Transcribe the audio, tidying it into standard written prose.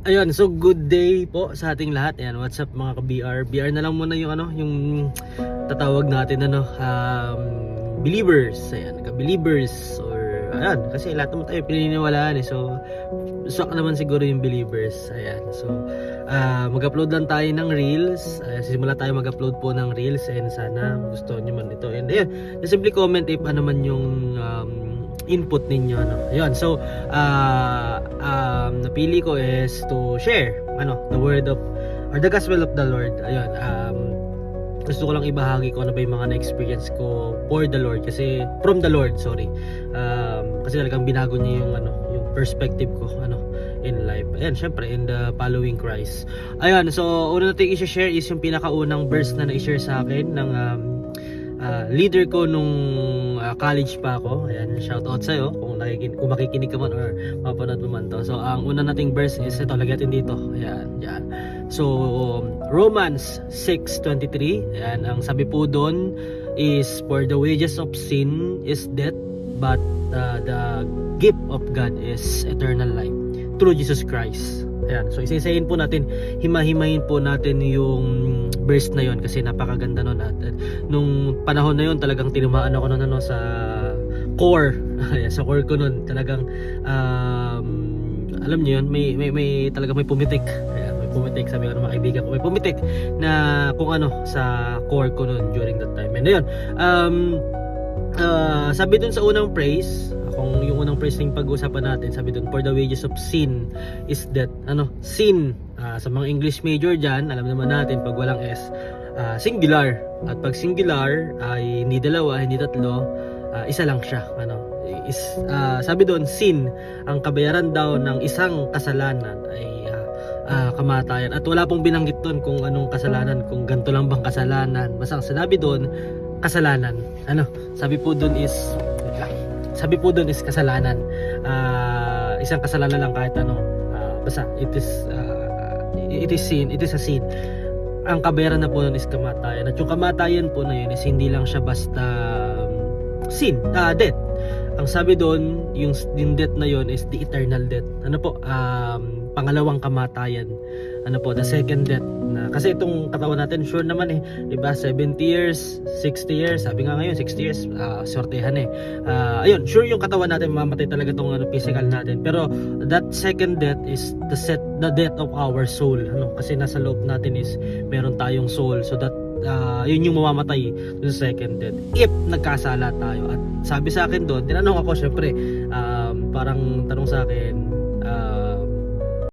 Ayun, so good day po sa ating lahat. Ayan, what's up mga ka-BR? BR na lang muna yung yung tatawag natin believers. Ayan, ka-believers or ayan, kasi lahat naman tayo pininiwalaan So, swak naman siguro yung believers. Ayan, so mag-upload lang tayo ng reels. Simula tayo mag-upload po ng reels and sana gusto niyo man ito. And ayan, simply comment if ano man yung input ninyo Ayun, so napili ko is to share the word of or the gospel of the Lord. Ayun, gusto ko lang ibahagi ko ano ba yung mga na-experience ko for the Lord, kasi from the Lord, sorry. Kasi talagang binago niya yung yung perspective ko in life. Ayan, syempre in the following Christ. Ayun, so una natin i-share is yung pinakaunang verse na na-share sa akin ng leader ko nung college pa ako. Ayan, shout out sa'yo kung makikinig ka man or mapanood mo man to. So ang una nating verse is ito, lagyan dito. Ayan, yan. So Romans 6:23. Ayan, ang sabi po doon is, for the wages of sin is death, but the gift of God is eternal life through Jesus Christ. Ayan, so isa-isahin po natin, himahimayin po natin yung verse na yon kasi napakaganda nun. At nung panahon na yon talagang tinumaan ako nun sa core. Sa core ko nun talagang alam niyo yun, may talagang may pumitik. Ayan, may pumitik, sabi ko ng mga kaibigan ko, may pumitik na kung sa core ko nun during that time. And ayun, sabi dun sa unang praise, yung unang praise ng pag-uusapan natin, sabi dun, for the wages of sin is death. Sin, sa mga English major dyan, alam naman natin pag walang S, singular. At pag singular ay hindi dalawa, hindi tatlo, isa lang siya. Sabi doon, sin, ang kabayaran daw ng isang kasalanan ay kamatayan. At wala pong binanggit doon kung anong kasalanan, kung ganito lang bang kasalanan. Basta ang sinabi doon, kasalanan. Sabi po doon is kasalanan. Isang kasalanan lang kahit basta it is sin, it is a sin. Ang kabayaran na po nun is kamatayan. At yung kamatayan po na yun is hindi lang siya basta sin, death. Ang sabi doon, yung death na yun is the eternal death. Pangalawang kamatayan. The second death. Kasi itong katawan natin, sure naman diba, 70 years, 60 years, sabi nga ngayon 60 years, sortehan ayun, sure yung katawan natin mamamatay talaga itong physical natin, pero that second death is the death of our soul. Kasi nasa loob natin is meron tayong soul, so that yun yung mamamatay sa second death if nagkasala tayo. At sabi sa akin doon, tinanong ako, syempre parang tanong sa akin,